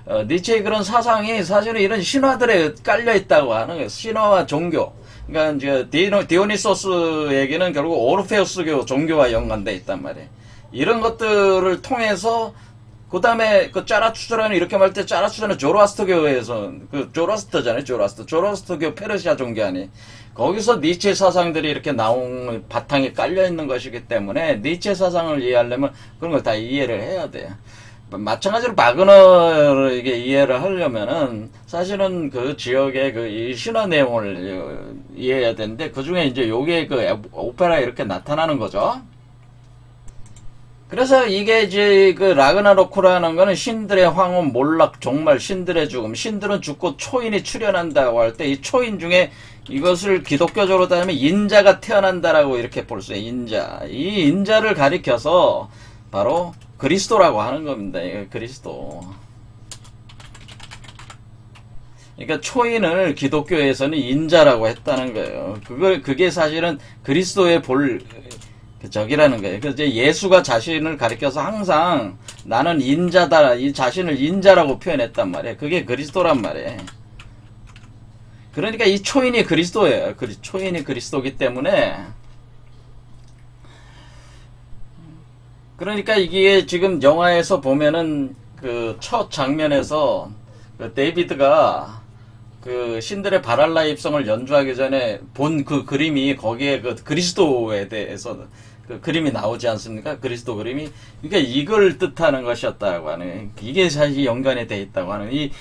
니체의 그런 사상이 사실은 이런 신화들에 깔려 있다고 하는 거예요. 신화와 종교. 그러니까 이제 디오니소스 얘기는 결국 오르페우스교 종교와 연관돼 있단 말이에요. 이런 것들을 통해서, 그 다음에 그 짜라투자라는, 이렇게 말할 때 짜라투자는 조로아스터교에서, 그 조로아스터잖아요. 조로아스터교 페르시아 종교 아니. 거기서 니체 사상들이 이렇게 나온 바탕에 깔려 있는 것이기 때문에 니체 사상을 이해하려면 그런 걸 다 이해를 해야 돼요. 마찬가지로 바그너를 이게 이해를 하려면은 사실은 그 지역의 이 신화 내용을 이해해야 되는데, 그 중에 이제 요게 그 오페라에 이렇게 나타나는 거죠. 그래서 이게 이제 그 라그나로크라는 거는 신들의 황혼, 몰락, 종말, 신들의 죽음, 신들은 죽고 초인이 출현한다고 할 때, 이 초인 중에 이것을 기독교적으로 따지면 인자가 태어난다라고 이렇게 볼 수 있어요. 인자. 이 인자를 가리켜서 바로 그리스도라고 하는 겁니다. 이게 그리스도. 그러니까 초인을 기독교에서는 인자라고 했다는 거예요. 그게 사실은 그리스도의 적이라는 거예요. 그래서 이제 예수가 자신을 가리켜서 항상 나는 인자다, 이 자신을 인자라고 표현했단 말이에요. 그게 그리스도란 말이에요. 그러니까 이 초인이 그리스도예요. 초인이 그리스도기 때문에, 그러니까 이게 지금 영화에서 보면은 그 첫 장면에서 그 데이비드가 그 신들의 바랄라 입성을 연주하기 전에 본 그 그림이 거기에 그 그리스도에 대해서 그 그림이 나오지 않습니까? 그리스도 그림이. 그러니까 이걸 뜻하는 것이었다고 하는, 이게 사실 연관이 돼 있다고 하는, 이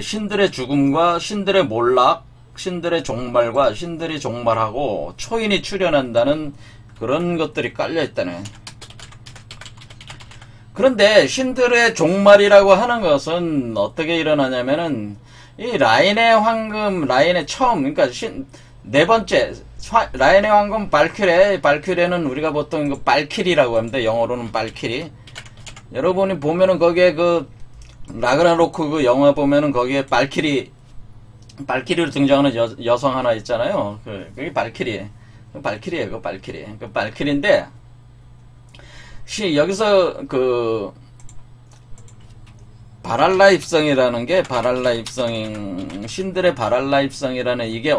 신들의 죽음과 신들의 몰락, 신들의 종말과 신들이 종말하고 초인이 출현한다는 그런 것들이 깔려 있다네. 그런데 신들의 종말이라고 하는 것은 어떻게 일어나냐면은 이 라인의 황금, 라인의 처음, 그러니까 네 번째 라인의 황금 발큐레는 우리가 보통 그 발키리라고 합니다. 영어로는 발키리. 여러분이 보면은 거기에 그 라그나로크 그 영화 보면은 거기에 발키리로 등장하는 여성 하나 있잖아요. 그게 발키리예요. 그 발키리인데 여기서 그 바랄라 입성이라는 게 신들의 바랄라 입성이라는 이게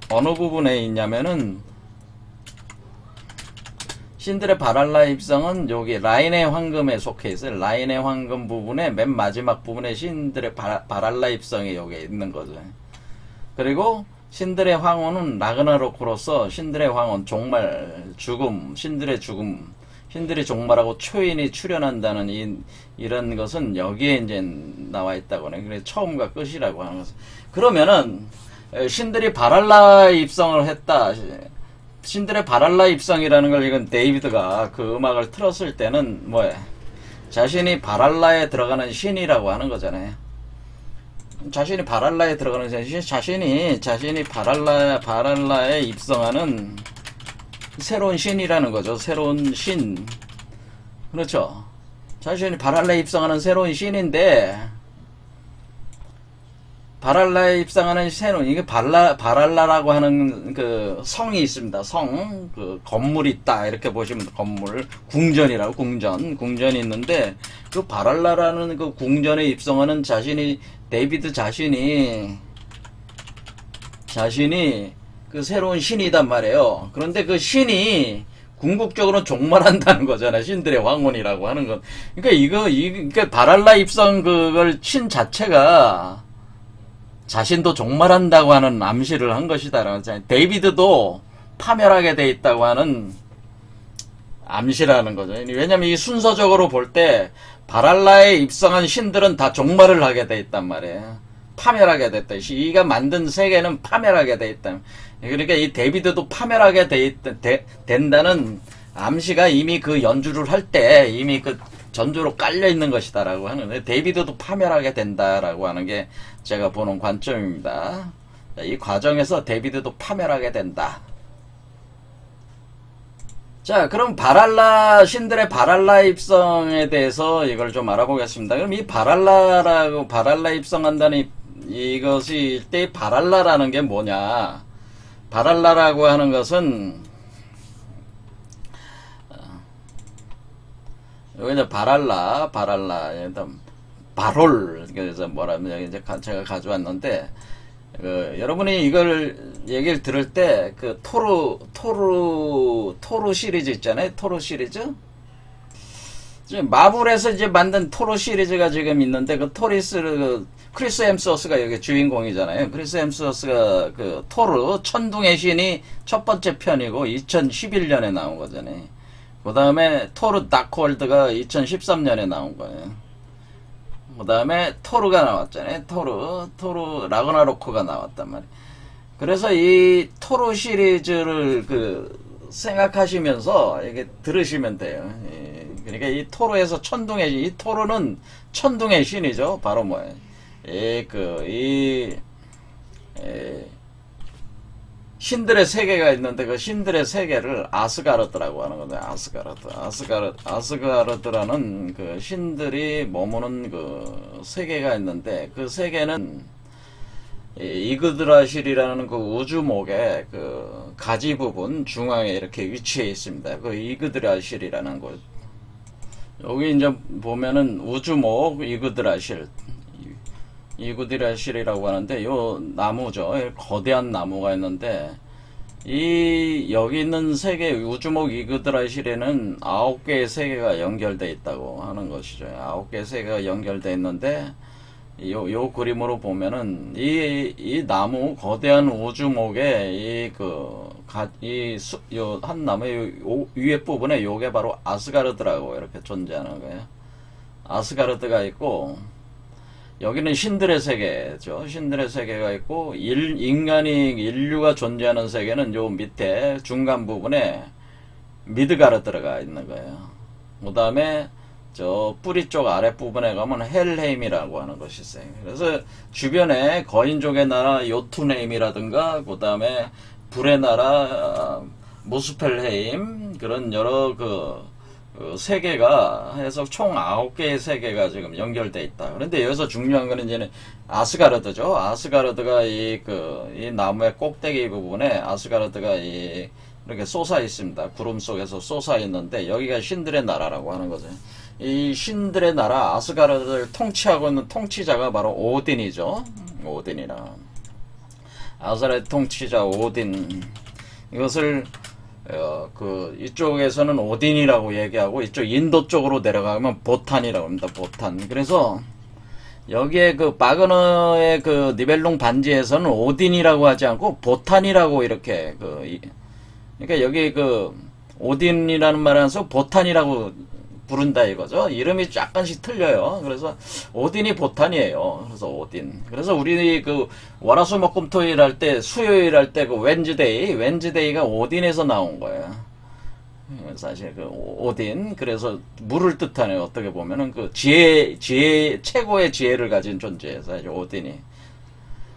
어느 부분에 있냐면은 신들의 바랄라 입성은 여기 라인의 황금에 속해 있어요. 라인의 황금 부분에 맨 마지막 부분에 신들의 바랄라 입성이 여기 있는 거죠. 그리고 신들의 황혼은 라그나로크로서 신들의 황혼, 종말, 죽음, 신들의 죽음, 신들이 종말하고 초인이 출현한다는 이런 것은 여기에 이제 나와 있다고 하네. 그래서 처음과 끝이라고 하는 것은. 그러면은 신들이 바랄라 입성을 했다. 신들의 바랄라 입성이라는 걸 이건 데이비드가 그 음악을 틀었을 때는 뭐야? 자신이 바랄라에 들어가는 신이라고 하는 거잖아요. 자신이 바랄라에 들어가는 자신이 바랄라에 입성하는 새로운 신이라는 거죠. 새로운 신. 그렇죠. 자신이 바랄라에 입성하는 새로운 신인데, 바랄라에 입성하는 새로운, 이게 바랄라라고 하는 그 성이 있습니다. 그 건물이 있다. 이렇게 보시면 건물. 궁전이라고, 궁전이 있는데, 그 바랄라라는 그 궁전에 입성하는 데이비드 자신이 그 새로운 신이단 말이에요. 그런데 그 신이 궁극적으로 종말한다는 거잖아요. 신들의 황혼이라고 하는 건. 그러니까 그러니까 바랄라 입성 그걸 신 자체가 자신도 종말한다고 하는 암시를 한 것이다. 데이비드도 파멸하게 돼 있다고 하는 암시라는 거죠. 왜냐면 이 순서적으로 볼 때 바랄라에 입성한 신들은 다 종말을 하게 돼 있단 말이에요. 파멸하게 됐다. 이가 만든 세계는 파멸하게 돼 있다. 그러니까 이 데이비드도 파멸하게 된다는 암시가 이미 그 연주를 할 때 이미 그 전조로 깔려 있는 것이다라고 하는데, 데이비드도 파멸하게 된다라고 하는 게 제가 보는 관점입니다. 이 과정에서 데이비드도 파멸하게 된다. 자, 그럼 신들의 바랄라 입성에 대해서 이걸 좀 알아보겠습니다. 그럼 이 바랄라 입성한다는 이것이 일대 바랄라라는 게 뭐냐? 바랄라라고 하는 것은 여기 이제 바랄라, 바롤, 그래서 뭐라면 이제 제가 가져왔는데, 여러분이 이걸 얘기를 들을 때 그 토르 시리즈 있잖아요. 토르 시리즈. 마블에서 이제 만든 토르 시리즈가 지금 있는데, 크리스 햄스워스가 여기 주인공이잖아요. 크리스 햄스워스가 그 토르 천둥의 신이 첫 번째 편이고 2011년에 나온 거잖아요. 그 다음에 토르 다크월드가 2013년에 나온 거예요. 그 다음에 토르가 나왔잖아요. 토르 라그나로크가 나왔단 말이에요. 그래서 이 토르 시리즈를 생각하시면서 이게 들으시면 돼요. 그러니까 이 토르에서 이 토르는 천둥의 신이죠. 바로 뭐예요? 신들의 세계가 있는데 그 신들의 세계를 아스가르드라고 하는 건데, 아스가르드라는 그 신들이 머무는 그 세계가 있는데, 그 세계는 이그드라실이라는 그 우주목의 그 가지 부분 중앙에 이렇게 위치해 있습니다. 그 이그드라실이라는 곳. 여기 이제 보면은 우주목 이그드라실이라고 하는데, 요 나무죠. 거대한 나무가 있는데, 여기 있는 세계, 우주목 이그드라실에는 9개의 세계가 연결되어 있다고 하는 것이죠. 9개의 세계가 연결되어 있는데, 요 그림으로 보면은 이 나무 거대한 우주목에 요 한 나무의 위에 부분에 요게 바로 아스가르드라고 이렇게 존재하는 거예요. 아스가르드가 있고 여기는 신들의 세계죠. 신들의 세계가 있고 인류가 존재하는 세계는 요 밑에 중간 부분에 미드가르드가 있는 거예요. 그 다음에 저 뿌리 쪽 아랫부분에 가면 헬헤임이라고 하는 것이 있어요. 그래서 주변에 거인족의 나라 요투네임이라든가 그 다음에 불의 나라 무스펠헤임 그런 여러 그 세계가 해서 총 9개의 세계가 지금 연결되어 있다. 그런데 여기서 중요한 거는 이제는 아스가르드죠. 아스가르드가 이 나무의 꼭대기 부분에 아스가르드가 이렇게 솟아 있습니다. 구름 속에서 솟아 있는데 여기가 신들의 나라라고 하는 거죠. 이 신들의 나라 아스가르드를 통치하고 있는 통치자가 바로 오딘이죠. 오딘이라. 아스가르드 통치자 오딘. 이것을 이쪽에서는 오딘이라고 얘기하고 이쪽 인도 쪽으로 내려가면 보탄이라고 합니다. 보탄. 그래서 여기에 그 바그너의 그 니벨룽 반지에서는 오딘이라고 하지 않고 보탄이라고 이렇게 그러니까 여기 그 오딘이라는 말을 해서 보탄이라고 부른다 이거죠. 이름이 약간씩 틀려요. 그래서 오딘이 보탄이에요. 그래서 오딘. 그래서 우리 그 월화수목금토일 할 때 수요일 할 때 그 웬즈데이가 오딘에서 나온 거예요. 사실 그 오딘. 그래서 물을 뜻하네요. 어떻게 보면은 그 지혜 최고의 지혜를 가진 존재예요. 사실 오딘이.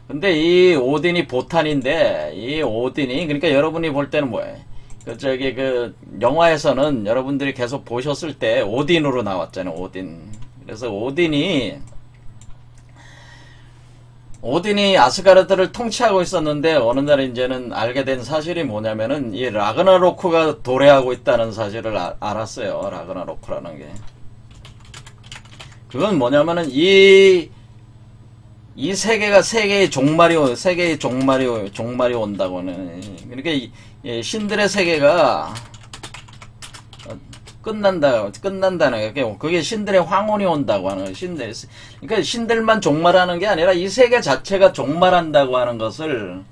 근데 이 오딘이 보탄인데 이 오딘이 그러니까 여러분이 볼 때는 뭐예요? 그 영화에서는 여러분들이 계속 보셨을 때 오딘으로 나왔잖아요. 오딘. 그래서 오딘이 아스가르드를 통치하고 있었는데 어느 날 이제는 알게 된 사실이 뭐냐면은 이 라그나로크가 도래하고 있다는 사실을 알았어요. 라그나로크라는 게. 그건 뭐냐면은 이 세계가 세계의 종말이 온다고는. 그러니까 신들의 세계가 끝난다는 게 그게 신들의 황혼이 온다고 하는 거예요. 그러니까 신들만 종말하는 게 아니라 이 세계 자체가 종말한다고 하는 것을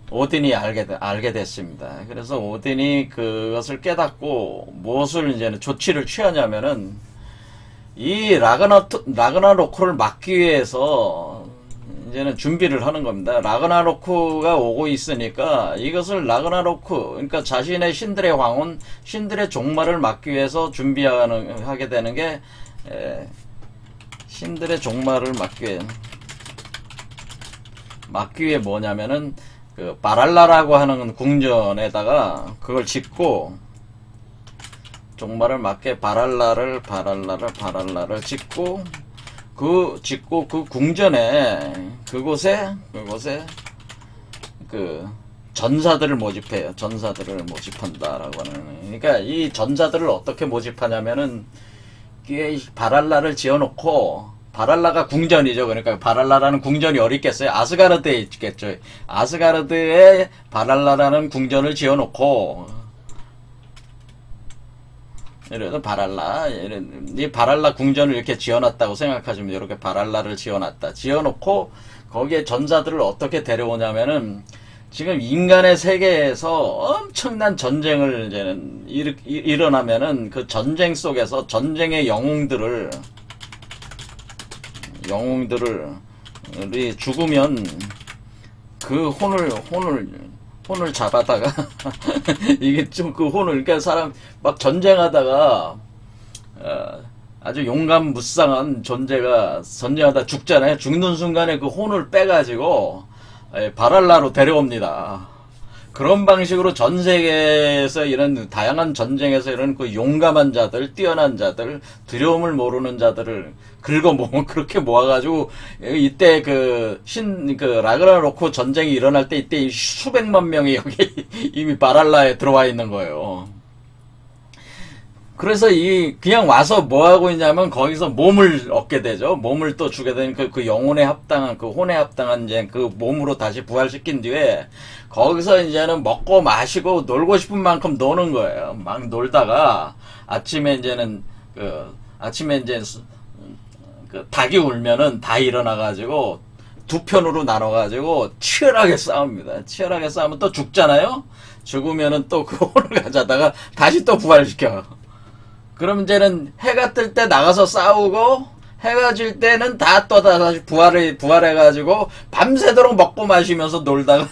오딘이 알게 됐습니다. 그래서 오딘이 그것을 깨닫고 무엇을 이제는 조치를 취하냐면은 이 라그나로크를 막기 위해서 이제는 준비를 하는 겁니다. 라그나로크가 오고 있으니까 이것을 그러니까 자신의 신들의 황혼, 신들의 종말을 막기 위해서 하게 되는 게 신들의 종말을 막기 위해 뭐냐면은 그 바랄라라고 하는 궁전에다가 그걸 짓고 종말을 막게 바랄라를 짓고 그 궁전에 그곳에 그 전사들을 모집해요. 전사들을 모집한다라고 하는. 그러니까 이 전사들을 어떻게 모집하냐면은 바랄라를 지어놓고 바랄라가 궁전이죠. 그러니까 바랄라라는 궁전이 어디 있겠어요? 아스가르드에 있겠죠. 아스가르드에 바랄라라는 궁전을 지어놓고 이래서 이 바랄라 궁전을 이렇게 지어놨다고 생각하시면 이렇게 바랄라를 지어놓고 거기에 전사들을 어떻게 데려오냐면은 지금 인간의 세계에서 엄청난 전쟁을 이제는 일어나면은 그 전쟁 속에서 전쟁의 영웅들을 죽으면 그 혼을 잡아다가 이게 좀 그 혼을 그러니까 사람 막 전쟁하다가 아주 용감무쌍한 존재가 전쟁하다 죽잖아요. 죽는 순간에 그 혼을 빼가지고 바랄라로 데려옵니다. 그런 방식으로 전 세계에서 이런 다양한 전쟁에서 이런 그 용감한 자들, 뛰어난 자들, 두려움을 모르는 자들을 그렇게 모아가지고 이때 그 라그나로크 전쟁이 일어날 때 이때 수백만 명이 여기 이미 바랄라에 들어와 있는 거예요. 그래서 그냥 와서 뭐 하고 있냐면 거기서 몸을 얻게 되죠. 몸을 또 주게 되는 그 영혼에 합당한 그 혼에 합당한 이제 그 몸으로 다시 부활시킨 뒤에 거기서 이제는 먹고 마시고 놀고 싶은 만큼 노는 거예요. 막 놀다가 아침에 이제 그 닭이 울면은 다 일어나가지고 두 편으로 나눠가지고 치열하게 싸웁니다. 치열하게 싸우면 또 죽잖아요. 죽으면은 또 그 혼을 가져다가 다시 또 부활시켜. 그럼 이제는 해가 뜰 때 나가서 싸우고 해가 질 때는 다 또 다시 부활해가지고 밤새도록 먹고 마시면서 놀다가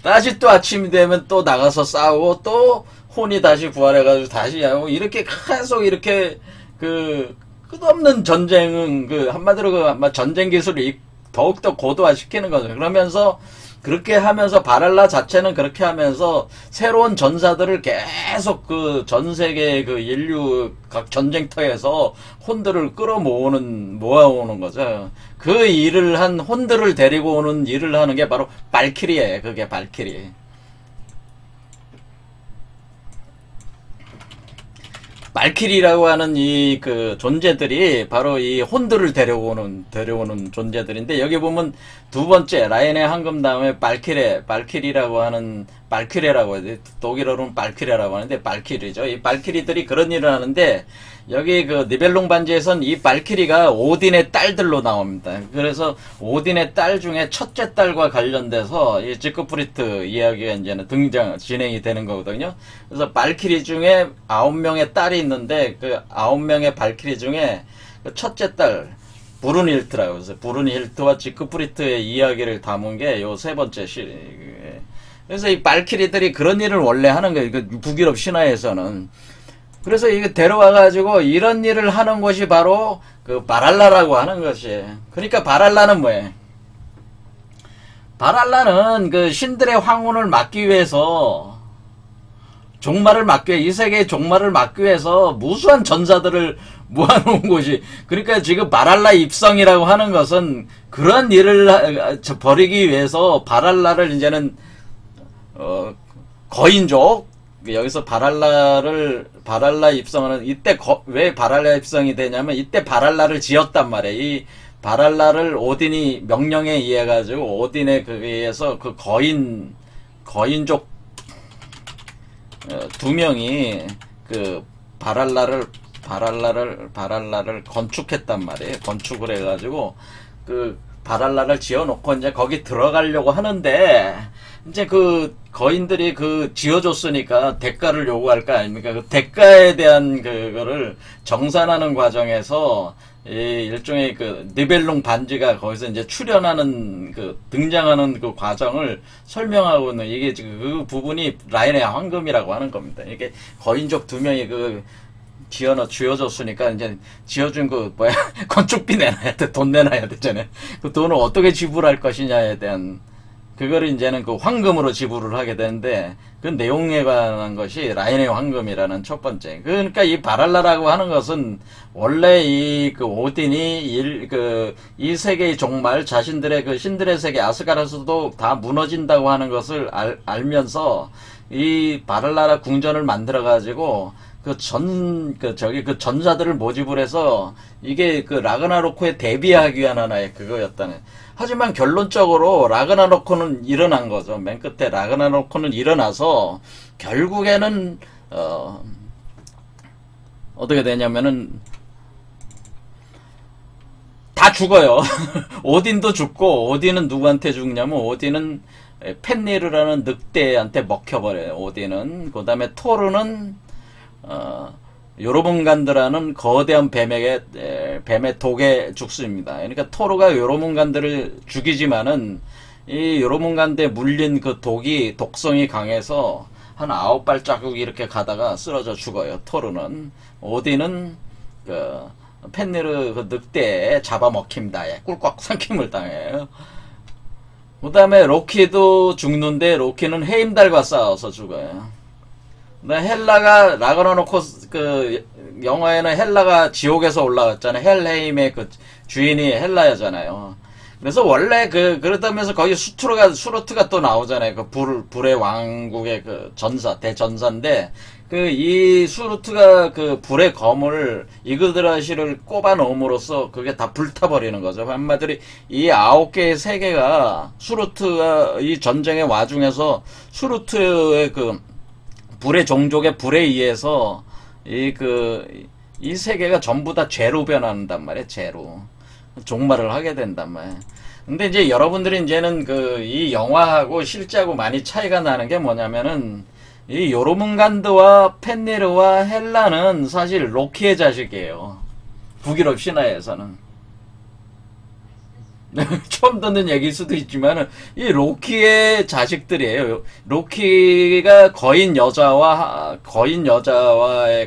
다시 또 아침이 되면 또 나가서 싸우고 또 혼이 다시 부활해가지고 다시 하고 이렇게 계속 이렇게 그 끝없는 전쟁은 그 한마디로 그 아마 전쟁 기술이 더욱더 고도화시키는 거죠. 그러면서 그렇게 하면서 바랄라 자체는 그렇게 하면서 새로운 전사들을 계속 그 전 세계 그 인류 각 전쟁터에서 혼들을 모아오는 거죠. 그 일을 한 혼들을 데리고 오는 일을 하는 게 바로 발키리예요. 그게 발키리. 발키리라고 하는 이 그 존재들이 바로 이 혼들을 데려오는 존재들인데, 여기 보면 두 번째 라인의 황금 다음에 발키리라고 하는 발키레라고 해야 돼. 독일어로는 발키레라고 하는데 발키리죠. 이 발키리들이 그런 일을 하는데, 여기 그 니벨룽 반지에선 이 발키리가 오딘의 딸들로 나옵니다. 그래서 오딘의 딸 중에 첫째 딸과 관련돼서 이 지크프리트 이야기가 이제는 진행이 되는 거거든요. 그래서 발키리 중에 9명의 딸이 있는데, 그 9명의 발키리 중에 그 첫째 딸 부룬힐트라고 해서 부룬힐트와 지크프리트의 이야기를 담은 게 요 세 번째 시. 그래서 이 발키리들이 그런 일을 원래 하는 거예요. 그 북유럽 신화에서는. 그래서 이거 데려와가지고 이런 일을 하는 곳이 바로 그 바랄라라고 하는 것이. 그러니까 바랄라는 뭐예요? 바랄라는 그 신들의 황혼을 막기 위해서, 종말을 막기 위해, 이 세계의 종말을 막기 위해서 무수한 전사들을 모아놓은 곳이. 그러니까 지금 바랄라 입성이라고 하는 것은 그런 일을 벌이기 위해서 바랄라를 이제는 거인족, 여기서 바랄라 입성하는, 이때 왜 바랄라 입성이 되냐면 이때 바랄라를 지었단 말이에요. 이 바랄라를 오딘이 명령에 의해 가지고 오딘에 의해서 그 거인족 두 명이 그 바랄라를 건축했단 말이에요. 건축을 해가지고 그 바랄라를 지어놓고 이제 거기 들어가려고 하는데, 이제 그 거인들이 그 지어줬으니까 대가를 요구할 거 아닙니까? 그 대가에 대한 그거를 정산하는 과정에서 이 일종의 그 니벨룽 반지가 거기서 이제 출연하는 그 등장하는 그 과정을 설명하고 있는, 이게 지금 그 부분이 라인의 황금이라고 하는 겁니다. 이게 거인족 두 명이 그 지어줬으니까 이제 지어준 그 뭐야 건축비 내놔야 돼. 돈 내놔야 되잖아요. 그 돈을 어떻게 지불할 것이냐에 대한, 그거를 이제는 그 황금으로 지불을 하게 되는데, 그 내용에 관한 것이 라인의 황금이라는 첫 번째. 그러니까 이 바랄라라고 하는 것은 원래 이 그 오딘이 이 세계의 종말, 자신들의 그 신들의 세계 아스가르스도 다 무너진다고 하는 것을 알면서 이 바랄라라 궁전을 만들어 가지고 그 전사들을 모집을 해서 이게 그 라그나로크에 대비하기 위한 하나의 그거였다네. 하지만 결론적으로 라그나로크는 일어난 거죠. 맨 끝에 라그나로크는 일어나서 결국에는 어떻게 되냐면은 다 죽어요. 오딘도 죽고, 오딘은 누구한테 죽냐면 오딘은 펜리르라는 늑대한테 먹혀버려요. 오딘은. 그 다음에 토르는 요르문간드라는 거대한 뱀의 독에 죽습니다. 그러니까 토르가 요르문간드를 죽이지만은 이 요르문간드에 물린 그 독성이 강해서 한 9발자국 이렇게 가다가 쓰러져 죽어요. 토르는. 오딘은 그 펜리르 그 늑대에 잡아먹힙니다. 꿀꺽 삼킴을 당해요. 그 다음에 로키도 죽는데, 로키는 헤임달과 싸워서 죽어요. 헬라가 라그나로크 그 영화에는 헬라가 지옥에서 올라왔잖아요. 헬헤임의 그 주인이 헬라였잖아요. 그래서 원래 그렇다면서 거기 수루트가 또 나오잖아요. 그 불의 왕국의 그 대전사인데, 이 수루트가 그 불의 검을 이그드라시를 꼽아 놓음으로써 그게 다 불타버리는 거죠. 한마디로 이 9개의 세계가 수루트가 이 전쟁의 와중에서 수루트의 그 불의 종족의 불에 의해서 이 세계가 전부 다 죄로 변한단 말이에요. 죄로. 종말을 하게 된단 말이에요. 근데 이제 여러분들이 이제는 이 영화하고 실제하고 많이 차이가 나는 게 뭐냐면은, 이 요르문간드와 펜니르와 헬라는 사실 로키의 자식이에요. 북유럽 신화에서는. 처음 듣는 얘기일 수도 있지만은, 이 로키의 자식들이에요. 로키가 거인 여자와의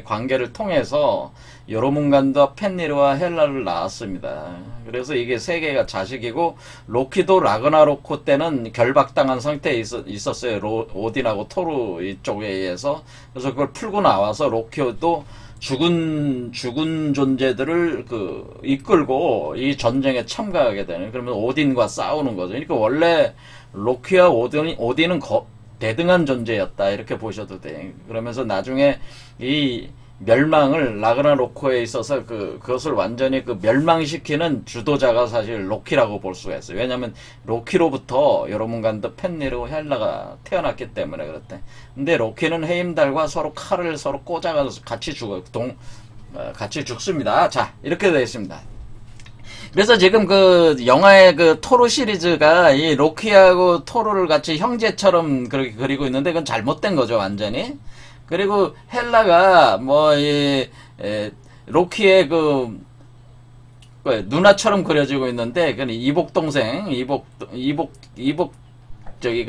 관계를 통해서 요르문간드와 펜니르와 헬라를 낳았습니다. 그래서 이게 세 개가 자식이고, 로키도 라그나로크 때는 결박당한 상태에 있었어요. 오딘하고 토르 이쪽에 의해서. 그래서 그걸 풀고 나와서 로키도 죽은 존재들을 이끌고 이 전쟁에 참가하게 되는, 그러면 오딘과 싸우는 거죠. 그러니까 원래 로키와 오딘은 대등한 존재였다, 이렇게 보셔도 돼. 그러면서 나중에 이 멸망을 라그나로크에 있어서 그것을 완전히 멸망시키는 주도자가 사실 로키라고 볼 수가 있어요. 왜냐하면 로키로부터 요르문간드, 펜니르, 헬라가 태어났기 때문에 그렇대. 근데 로키는 헤임달과 칼을 서로 꽂아가지고 같이 죽습니다. 자, 이렇게 되어 있습니다. 그래서 지금 영화의 토르 시리즈가 이 로키하고 토르를 같이 형제처럼 그렇게 그리고 있는데, 그건 잘못된 거죠, 완전히. 그리고 헬라가 로키의 누나처럼 그려지고 있는데, 그 이복 동생,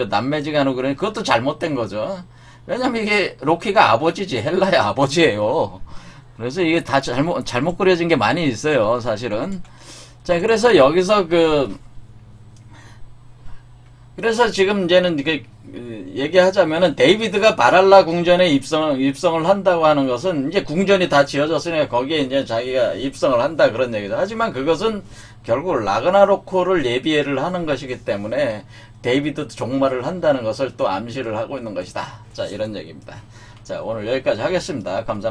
남매지간으로 그러니 그것도 잘못된 거죠. 왜냐면 이게 로키가 아버지지, 헬라의 아버지예요. 그래서 이게 다 잘못 그려진 게 많이 있어요, 사실은. 자, 그래서 여기서 그래서 지금 이제는 얘기하자면은, 데이비드가 바랄라 궁전에 입성을 한다고 하는 것은, 이제 궁전이 다 지어졌으니까 거기에 이제 자기가 입성을 한다, 그런 얘기죠. 하지만 그것은 결국 라그나로크를 예비를 하는 것이기 때문에 데이비드도 종말을 한다는 것을 또 암시를 하고 있는 것이다. 자, 이런 얘기입니다. 자, 오늘 여기까지 하겠습니다. 감사합니다.